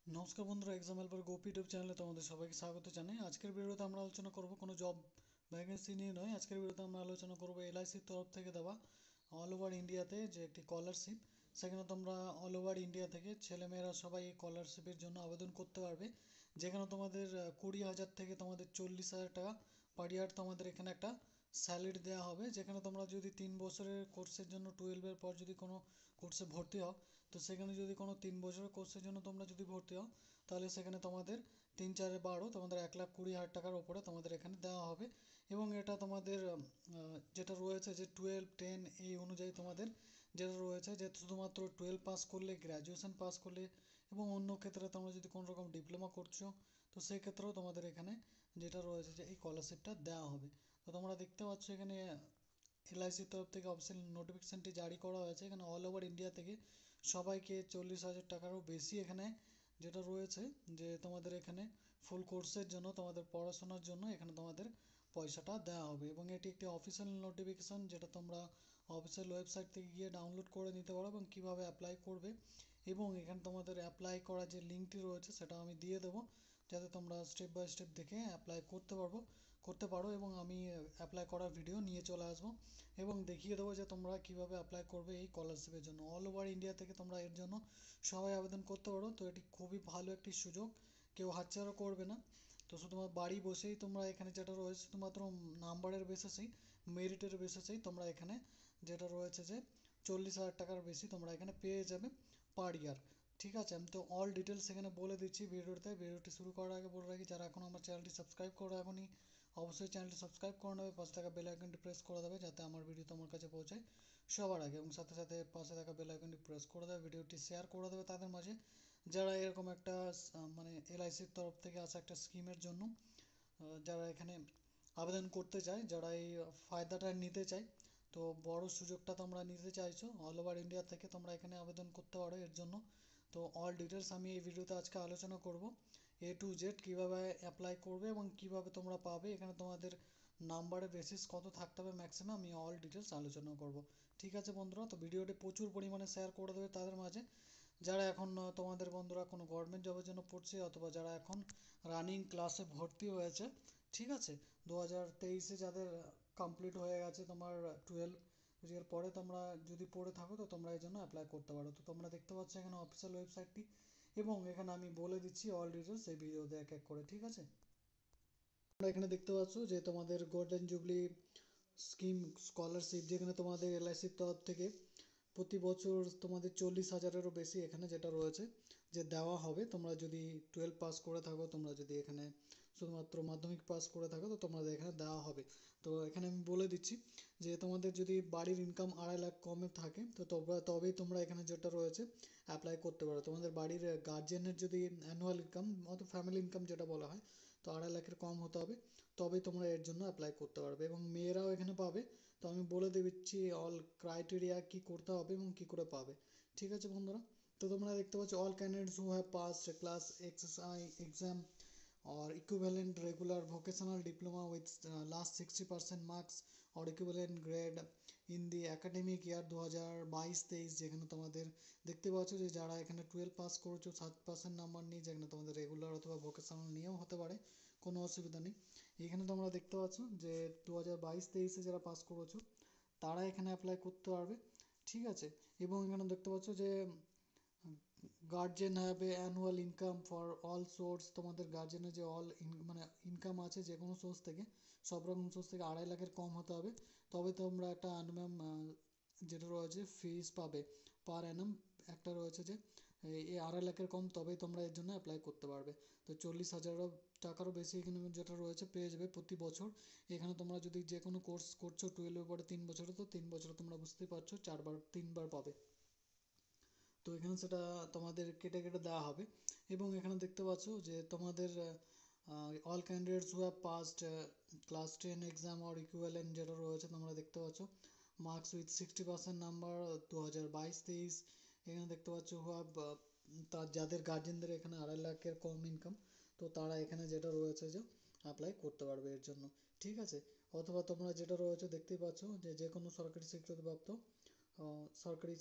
নমস্কার বন্ধুরা, exam helper Gopi YouTube চ্যানেলে তোমাদের সবাইকে স্বাগত জানাই। আজকের ভিডিওতে আমরা আলোচনা করব কোনো জব ভ্যাকেন্সি নিয়ে নয়। আজকের ভিডিওতে আমরা আলোচনা করব এলআইসির তরফ থেকে দেওয়া অল ওভার ইন্ডিয়াতে যে একটি স্কলারশিপ। সেখানে তোমরা অল ওভার ইন্ডিয়া থেকে ছেলেমেয়েরা সবাই এই স্কলারশিপের জন্য আবেদন করতে পারবে। যেখানে তোমাদের 20,000 থেকে তোমাদের 40,000 টাকা পার ইয়ার তোমাদের এখানে একটা স্যালারি দেওয়া হবে। যেখানে তোমরা যদি 3 বছরের কোর্সের জন্য 12-এর পর যদি কোনো কোর্সে ভর্তি হও, তো সেখানে যদি কোনো 3 বছরের কোর্সের জন্য তোমরা যদি ভর্তি হও, তাহলে সেখানে তোমাদের 3 4 12 তোমাদের 1,20,000 টাকার ওপরে তোমাদের এখানে দেওয়া হবে। এবং এটা তোমাদের যেটা রয়েছে যে 12 10 এই অনুযায়ী তোমাদের যেটা রয়েছে যে শুধুমাত্র 12 পাস করলে, গ্র্যাজুয়েশন পাস করলে এবং অন্য ক্ষেত্রে তোমরা যদি কোনো রকম ডিপ্লোমা করছো, তো সেই ক্ষেত্রেও তোমাদের এখানে যেটা রয়েছে যে এই স্কলারশিপটা দেওয়া হবে। তো তোমরা দেখতে পাচ্ছ এখানে এলআইসির তরফ থেকে অফিসিয়াল নোটিফিকেশনটি জারি করা হয়েছে। এখানে অল ওভার ইন্ডিয়া থেকে সবাইকে 40,000 টাকারও বেশি এখানে যেটা রয়েছে যে তোমাদের এখানে ফুল কোর্সের জন্য তোমাদের পড়াশোনার জন্য এখানে তোমাদের পয়সাটা দেওয়া হবে। এবং এটি একটি অফিসিয়াল নোটিফিকেশন, যেটা তোমরা অফিসিয়াল ওয়েবসাইট থেকে গিয়ে ডাউনলোড করে নিতে পারো এবং কীভাবে অ্যাপ্লাই করবে। এবং এখানে তোমাদের অ্যাপ্লাই করার যে লিঙ্কটি রয়েছে সেটা আমি দিয়ে দেবো, যাতে তোমরা স্টেপ বাই স্টেপ দেখে অ্যাপ্লাই করতে পারো। এবং আমি অ্যাপ্লাই করার ভিডিও নিয়ে চলে আসবো এবং দেখিয়ে দেবো যে তোমরা কীভাবে অ্যাপ্লাই করবে এই স্কলারশিপের জন্য। অল ওভার ইন্ডিয়া থেকে তোমরা এর জন্য সবাই আবেদন করতে পারো। তো এটি খুবই ভালো একটি সুযোগ, কেউ হাতছাড়া করবে না। তো শুধুমাত্র বাড়ি বসেই তোমরা এখানে যেটা রয়েছে শুধুমাত্র নাম্বারের বেসিসেই, মেরিটের বেসিসেই তোমরা এখানে যেটা রয়েছে যে 40,000 টাকার বেশি তোমরা এখানে পেয়ে যাবে পার ইয়ার। ঠিক আছে, আমি তো অল ডিটেলস এখানে বলে দিচ্ছি ভিডিওতে। ভিডিওটি শুরু করার আগে বলে রাখি, যারা এখন আমার চ্যানেলটি সাবস্ক্রাইব করে রাখোনি, অবশ্যই চ্যানেলটি সাবস্ক্রাইব করে নেবে, পাশে থাকা বেল আইকনটি প্রেস করে দেবে যাতে আমার ভিডিও তোমার কাছে পৌঁছায় সবার আগে। এবং সাথে সাথে পাশে থাকা বেল আইকনটি প্রেস করে দেবে, ভিডিওটি শেয়ার করে দেবে তাদের মাঝে যারা এরকম একটা মানে এলআইসির তরফ থেকে আসা একটা স্কিমের জন্য যারা এখানে আবেদন করতে চায়, যারা এই ফায়দাটা নিতে চায়। তো বড় সুযোগটা তোমরা নিতে চাইছো, অল ওভার ইন্ডিয়া থেকে তোমরা এখানে আবেদন করতে পারো এর জন্য। তো অল ডিটেলস আমি এই ভিডিওতে আজকে আলোচনা করব, A to Z কীভাবে অ্যাপ্লাই করবে এবং কীভাবে তোমরা পাবে। এখানে তোমাদের নাম্বারের বেসিস কত থাকতে হবে ম্যাক্সিমাম, আমি অল ডিটেলস আলোচনা করব। ঠিক আছে বন্ধুরা, তো ভিডিওটি প্রচুর পরিমাণে শেয়ার করে দেবে তাদের মাঝে যারা এখন তোমাদের বন্ধুরা কোনো গভর্নমেন্ট জবের জন্য পড়ছে, অথবা যারা এখন রানিং ক্লাসে ভর্তি হয়েছে। ঠিক আছে, 2023-এ যাদের কমপ্লিট হয়ে গেছে তোমার 12, এর পরে তোমরা যদি পড়ে থাকো তো তোমরা এই জন্য অ্যাপ্লাই করতে পারো। তো তোমরা দেখতে পাচ্ছ এখানে অফিসিয়াল ওয়েবসাইটটি, এবং এখানে আমি বলে দিচ্ছি অল ডিটেলস এই ভিডিওতে এক এক করে। ঠিক আছে, তোমরা এখানে দেখতে পাচ্ছ যে তোমাদের গোল্ডেন জুবলি স্কিম স্কলারশিপ, যেখানে তোমাদের এলআইসির তরফ থেকে প্রতি বছর তোমাদের 40,000-এরও বেশি এখানে যেটা রয়েছে যে দেওয়া হবে। তোমরা যদি 12 পাস করে থাকো, তোমরা যদি এখানে শুধুমাত্র মাধ্যমিক পাস করে থাকো, তো তোমাদের এখানে দেওয়া হবে। তো এখানে আমি বলে দিচ্ছি যে তোমাদের যদি বাড়ির ইনকাম 2.5 লাখ কমে থাকে, তো তবেই তোমরা এখানে যেটা রয়েছে অ্যাপ্লাই করতে পারো। তোমাদের বাড়ির গার্জিয়ানের যদি অ্যানুয়াল ইনকাম অথবা ফ্যামিলি ইনকাম যেটা বলা হয়, তো 2.5 লাখের কম হতে হবে, তবেই তোমরা এর জন্য অ্যাপ্লাই করতে পারবে। এবং মেয়েরাও এখানে পাবে। তো আমি বলে দিচ্ছি অল ক্রাইটেরিয়া কি করতে হবে এবং কি করে পাবে। ঠিক আছে বন্ধুরা, তো তোমরা দেখতে পাচ্ছ all candidates who have passed class XSI exam or equivalent regular vocational diploma with last 60% marks or equivalent grade in the academic year 2022-23। যেখানে তোমাদের দেখতে পাচ্ছ যে যারা এখানে 12 পাস করেছো 7% নাম্বার নিয়ে, যেখানে তোমাদের রেগুলার অথবা ভোকেশনাল নিয়েও হতে পারে, কোনো অসুবিধা নেই। এখানে তোমরা দেখতে পাচ্ছ যে 2022-23-এ যারা পাস করেছো তারা এখানে অ্যাপ্লাই করতে পারবে। ঠিক আছে, এবং এখানে দেখতে পাচ্ছ যে guardian have a annual income for all source. তোমাদের গার্জেনের যে মানে ইনকাম আছে যে কোনো সোর্স থেকে, সব রকম সোর্স থেকে 2.5 লাখের কম হতে হবে, তবে তোমরা একটা অ্যানুয়াম যেটা রয়েছে ফিস পাবে পার অ্যানাম। একটা রয়েছে যে এই 2.5 লাখের কম, তবেই তোমরা এর জন্য অ্যাপ্লাই করতে পারবে। তো 40,000 টাকারও বেশি এখানে যেটা রয়েছে পেয়ে যাবে প্রতি বছর। এখানে তোমরা যদি যে কোনো কোর্স করছো 12-এর পরে 3 বছরে, তো 3 বছরে তোমরা বুঝতেই পারছো 3বার পাবে। তো এখানে সেটা তোমাদের কেটে কেটে দেওয়া হবে। এবং এখানে দেখতে পাচ্ছ যে তোমাদের all candidates who have passed class 10 exam or equivalent যেটা রয়েছে তোমরা দেখতে পাচ্ছ মার্কস উইথ 60% নাম্বার 2022-23। এখানে দেখতে পাচ্ছ হু হ্যাভ তার যাদের গার্জেনদের এখানে 2.5 লাখের কম ইনকাম, তো তারা এখানে যেটা রয়েছে যে অ্যাপ্লাই করতে পারবে এর জন্য। ঠিক আছে, অথবা তোমরা যেটা রয়েছে দেখতেই পাচ্ছ যে যে কোনো সরকারি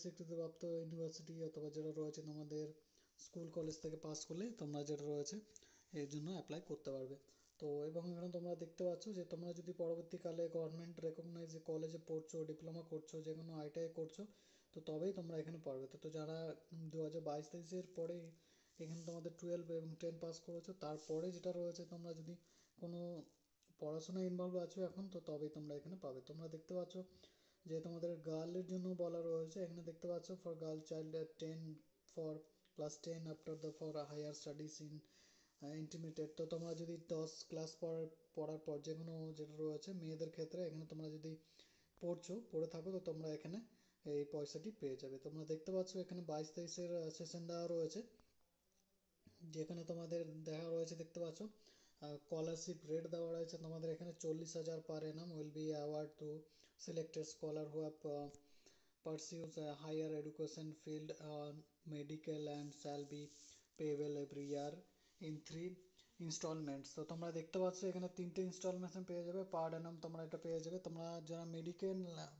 স্বীকৃতিপ্রাপ্ত ইউনিভার্সিটি, অথবা যেটা রয়েছে তোমাদের স্কুল কলেজ থেকে পাস করলেই তোমরা যেটা রয়েছে এর জন্য অ্যাপ্লাই করতে পারবে। তো এবং এখানে তোমরা দেখতে পাচ্ছ যে তোমরা যদি পরবর্তীকালে গভর্নমেন্ট রেকগনাইজ কলেজে পড়ছো, ডিপ্লোমা করছো, যে কোনো আইটিআই করছো, তো তবেই তোমরা এখানে পারবে। তো যারা 2022-23-এর পরে এখানে তোমাদের 12 এবং 10 পাস করেছো, তারপরে যেটা রয়েছে তোমরা যদি কোনো পড়াশোনায় ইনভলভ আছো এখন, তো তবেই তোমরা এখানে পাবে। তোমরা দেখতে পাচ্ছ যে তোমাদের গার্লের জন্য বলা রয়েছে, এখানে দেখতে পাচ্ছ for girl child 10 for class 10 after the for higher studies in intimated. তো তোমরা যদি 10 ক্লাস পড়ার পর যে কোনো যেটা রয়েছে মেয়েদের ক্ষেত্রে, এখানে তোমরা যদি পড়ে থাকো, তো তোমরা এখানে এই পয়সাটি পেয়ে যাবে। তোমরা দেখতে পাচ্ছ এখানে 22-23-এর সেশন দেওয়া রয়েছে, যেখানে তোমাদের দেখা রয়েছে দেখতে পাচ্ছ স্কলারশিপ রেট দেওয়া রয়েছে তোমাদের এখানে 40,000 পার annum will be award two selected scholar who have pursues a higher education field medical and shall be payable every year in 3 installments। তো তোমরা দেখতে পাচ্ছ এখানে 3টে ইনস্টলমেন্ট পেয়ে যাবে পার annum, তোমরা এটা পেয়ে যাবে। তোমরা যারা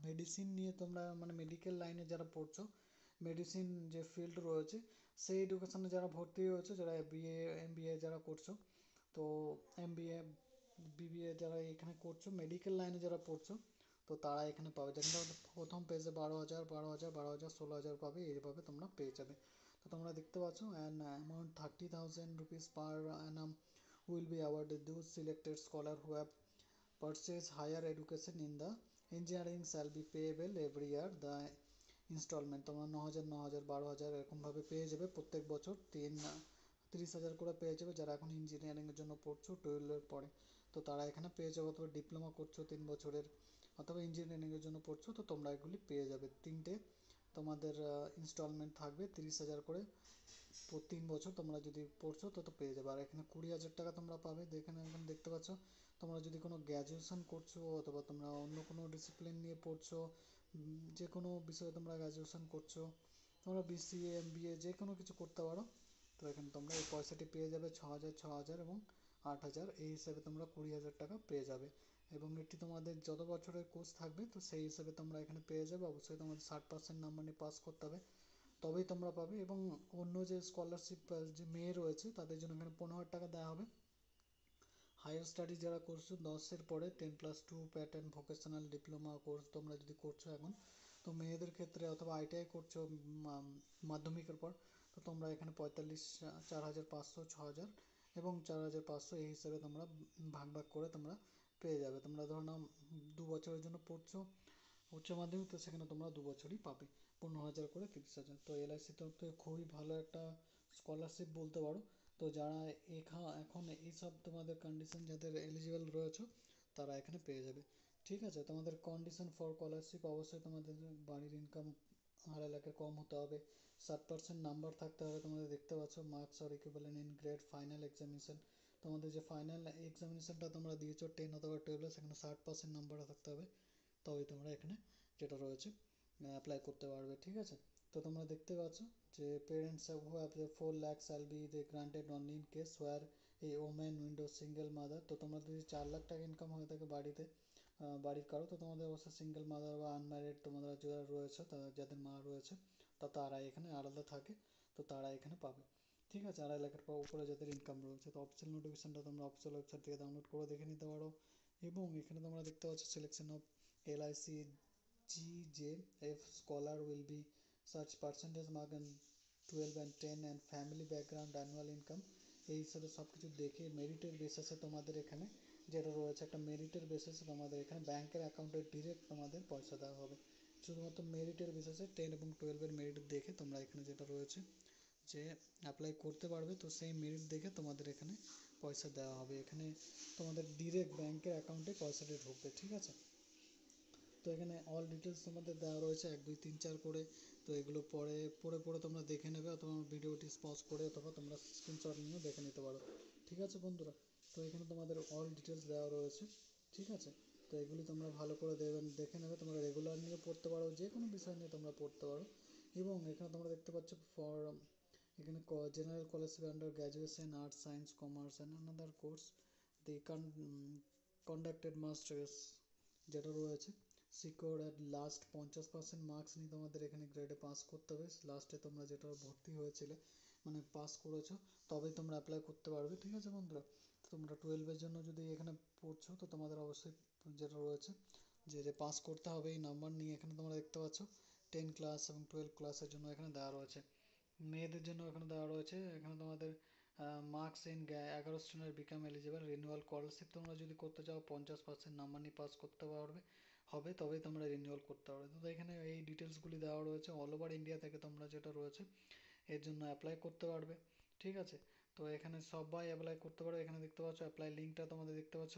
মেডিসিন নিয়ে তোমরা মানে মেডিকেল লাইনে যারা পড়ছো, মেডিসিন যে ফিল্ড রয়েছে সেই এডুকেশনে যারা ভর্তি হয়েছে, যারা বিএ এমবিএ যারা করছো, তো এমবিএ বিবিএ যারা এখানে করছো, মেডিকেল লাইনে যারা পড়ছো, তো তারা এখানে পাবে। যেখানে প্রথম পেজে 12,000 12,000 12,000 16,000 পাবে, এইভাবে তোমরা পেয়ে যাবে। তো তোমরা দেখতে পাচ্ছ an amount 30,000 rupees per annum will be awarded those selected scholar who have purchased higher education in the engineering shall be payable every year the instalment. তোমরা 9,000 9,000 12,000 এরকমভাবে পেয়ে যাবে প্রত্যেক বছর 30,000 করে পেয়ে যাবে যারা এখন ইঞ্জিনিয়ারিংয়ের জন্য পড়ছো 12-এর পরে। তো তারা এখানে পেয়ে যাবে, অথবা ডিপ্লোমা করছো 3 বছরের, অথবা ইঞ্জিনিয়ারিংয়ের জন্য পড়ছো, তো তোমরা এগুলি পেয়ে যাবে। তিনটে তোমাদের ইনস্টলমেন্ট থাকবে 30,000 করে 3 বছর তোমরা যদি পড়ছো, তো পেয়ে যাবে। আর এখানে 20,000 টাকা তোমরা পাবে। এখানে দেখতে পাচ্ছ তোমরা যদি কোনো গ্র্যাজুয়েশন করছো, অথবা তোমরা অন্য কোনো ডিসিপ্লিন নিয়ে পড়ছো, যে কোনো বিষয়ে তোমরা গ্র্যাজুয়েশন করছো, তোমরা বিসিএ এমবিএ যে কোনো কিছু করতে পারো, তো এখানে তোমরা এই পয়সাটি পেয়ে যাবে 6,000 6,000 এবং 8,000, এই হিসাবে তোমরা 20,000 টাকা পেয়ে যাবে। এবং এটি তোমাদের যত বছরের কোর্স থাকবে, তো সেই হিসাবে তোমরা এখানে পেয়ে যাবে। অবশ্যই তোমাদের 60% নাম্বার নিয়ে পাস করতে হবে, তবেই তোমরা পাবে। এবং অন্য যে স্কলারশিপ যে মেয়ে রয়েছে তাদের জন্য এখানে 15,000 টাকা দেওয়া হবে। হায়ার স্টাডি যারা করছো 10-এর পরে 10+2 প্যাটার্ন ভোকেশনাল ডিপ্লোমা কোর্স তোমরা যদি করছো এখন, তো মেয়েদের ক্ষেত্রে, অথবা আইটিআই করছো মাধ্যমিকের পর, তো তোমরা এখানে 4,500 6,000 এবং 4,500 এই হিসাবে তোমরা ভাগ ভাগ করে তোমরা পেয়ে যাবে। তোমরা ধরো নাও 2 বছরের জন্য পড়ছো উচ্চ মাধ্যমিক, তো সেখানে তোমরা 2 বছরই পাবে 15,000 করে 30,000। তো এলআইসি তরফ থেকে খুবই ভালো একটা স্কলারশিপ বলতে পারো। তো যারা এখন এইসব তোমাদের কন্ডিশন যাদের এলিজিবল রয়েছে, তারা এখানে পেয়ে যাবে। ঠিক আছে, তোমাদের কন্ডিশন ফর স্কলারশিপ অবশ্যই তোমাদের বাড়ির ইনকাম 2.5 লাখের কম হতে হবে, 60% নাম্বার থাকতে হবে। তোমাদের দেখতে পাচ্ছ মার্কস আর equivalent in grade final examination. তোমাদের যে ফাইনাল এক্সামিনেশনটা তোমরা দিয়েছো 10 অথবা 12, সেখানে 60% নাম্বার থাকতে হবে, তবেই তোমরা এখানে যেটা রয়েছে অ্যাপ্লাই করতে পারবে। ঠিক আছে, তো তোমরা দেখতে পাচ্ছ যে parents who have 4 lakh shall be they granted only in case where a women window single mother. তো তোমার যদি 4 লাখ টাকা ইনকাম হয়ে থাকে বাড়িতে, বাড়ির কারো, তো তোমাদের অবশ্যই সিঙ্গেল মাদার বা আনম্যারিড তোমরা যারা রয়েছে, যাদের মা রয়েছে, তো তারা এখানে আলাদা থাকে, তো তারা এখানে পাবে। ঠিক আছে, 2.5 লাখের উপরে যাদের ইনকাম রয়েছে। তো অফিসিয়াল নোটিফিকেশনটা তোমরা অফিসিয়াল ওয়েবসাইট থেকে ডাউনলোড করে দেখে নিতে পারো। এবং এখানে তোমরা দেখতে পাচ্ছ selection of LIC GJF scholar will be such percentage mark and 12 and 10 and family background annual income, এই হিসাবে সব কিছু দেখে মেরিটের বেসিসে তোমাদের এখানে যেটা রয়েছে একটা মেরিটের বেসিসে তোমাদের এখানে ব্যাংকের অ্যাকাউন্টে ডিরেক্ট তোমাদের পয়সা দেওয়া হবে। শুধুমাত্র মেরিটের বেসিসে 10 এবং 12-এর মেরিট দেখে তোমরা এখানে যেটা রয়েছে যে অ্যাপ্লাই করতে পারবে, তো সেই মেরিট দেখে তোমাদের এখানে পয়সা দেওয়া হবে। এখানে তোমাদের ডিরেক্ট ব্যাংকের অ্যাকাউন্টে পয়সাটি ঢুকবে। ঠিক আছে, তো এখানে অল ডিটেলস তোমাদের দেওয়া রয়েছে 1 2 3 4 করে। তো এগুলো পরে তোমরা দেখে নেবে, অথবা ভিডিওটি পজ করে, অথবা তোমরা স্ক্রিনশট নিয়েও দেখে নিতে পারো। ঠিক আছে বন্ধুরা, তো এখানে তোমাদের অল ডিটেলস দেওয়া রয়েছে। ঠিক আছে, তো এগুলি তোমরা ভালো করে দেখে নেবে। তোমরা রেগুলার নিয়ে পড়তে পারো, যে কোনো বিষয় নিয়ে তোমরা পড়তে পারো। এবং এখানে তোমরা দেখতে পাচ্ছ ফর এখানে general scholarship under graduation arts science commerce and another course the conducted masters যেটা রয়েছে সিকিউর অ্যাট লাস্ট 50% মার্কস নিয়ে তোমাদের এখানে গ্রেডে পাস করতে হবে। লাস্টে তোমরা যেটা ভর্তি হয়েছিলে মানে পাস করেছো তবেই তোমরা অ্যাপ্লাই করতে পারবে, ঠিক আছে বন্ধুরা। তোমরা 12-এর জন্য যদি এখানে পড়ছো তো তোমাদের অবশ্যই যেটা রয়েছে যে পাস করতে হবে এই নাম্বার নিয়ে এখানে তোমরা দেখতে পাচ্ছ 10 ক্লাস এবং 12 ক্লাসের জন্য এখানে দেওয়া রয়েছে। মেয়েদের জন্য এখানে দেওয়া রয়েছে এখানে তোমাদের marks in 11 standard become eligible renewal scholarship তোমরা যদি করতে চাও 50% নাম্বার নিয়ে পাস করতে পারবে হবে তবেই তোমরা রিনিউয়াল করতে পারবে। তো এখানে এই ডিটেলসগুলি দেওয়া রয়েছে অল ওভার ইন্ডিয়া থেকে তোমরা যেটা রয়েছে এর জন্য অ্যাপ্লাই করতে পারবে, ঠিক আছে। তো এখানে সবাই অ্যাপ্লাই করতে পারবে, এখানে দেখতে পাচ্ছ অ্যাপ্লাই লিঙ্কটা তোমাদের দেখতে পাচ্ছ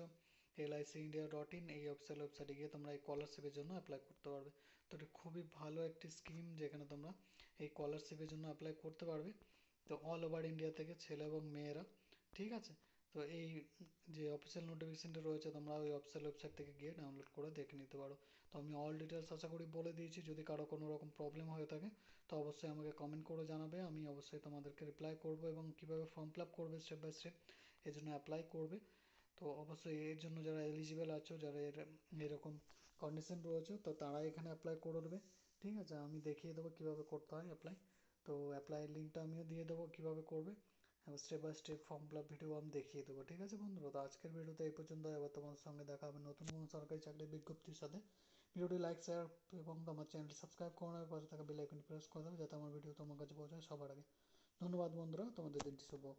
licindia.in, এই অফিসিয়াল ওয়েবসাইটে গিয়ে তোমরা এই স্কলারশিপের জন্য অ্যাপ্লাই করতে পারবে। তো এটা খুবই ভালো একটি স্কিম যেখানে তোমরা এই স্কলারশিপের জন্য অ্যাপ্লাই করতে পারবে। তো অল ওভার ইন্ডিয়া থেকে ছেলে এবং মেয়েরা, ঠিক আছে। তো এই যে অফিসিয়াল নোটিফিকেশনটা রয়েছে তোমরা ওই অফিসিয়াল ওয়েবসাইট থেকে গিয়ে ডাউনলোড করে দেখে নিতে পারো। তো আমি অল ডিটেলস আশা করি বলে দিয়েছি, যদি কারো কোনো রকম প্রবলেম হয়ে থাকে তো অবশ্যই আমাকে কমেন্ট করে জানাবে, আমি অবশ্যই তোমাদেরকে রিপ্লাই করব এবং কীভাবে ফর্ম ফিল আপ করবে স্টেপ বাই স্টেপ এর জন্য অ্যাপ্লাই করবে। তো অবশ্যই এর জন্য যারা এলিজিবল আছো যারা এরকম কন্ডিশন রয়েছে তো তারা এখানে অ্যাপ্লাই করে দেবে, ঠিক আছে। আমি দেখিয়ে দেবো কীভাবে করতে হয় অ্যাপ্লাই। তো অ্যাপ্লাইয়ের লিঙ্কটা আমিও দিয়ে দেবো কীভাবে করবে, step by step form fill up video আমি দেখিয়ে দেবো, ঠিক আছে বন্ধুরা। তো আজকের ভিডিওতে এই পর্যন্ত, এবার তোমাদের সঙ্গে দেখা হবে নতুন কোনো সরকারি চাকরির বিজ্ঞপ্তির সাথে। ভিডিওটি লাইক শেয়ার এবং আমার চ্যানেলটি সাবস্ক্রাইব করে নেওয়ার পাশে থাকা বেল আইকনটি প্রেস করে দেবে যাতে আমার ভিডিও তোমার কাছে পৌঁছায় সবার আগে। ধন্যবাদ বন্ধুরা, তোমাদের দিনটি শুভ হোক।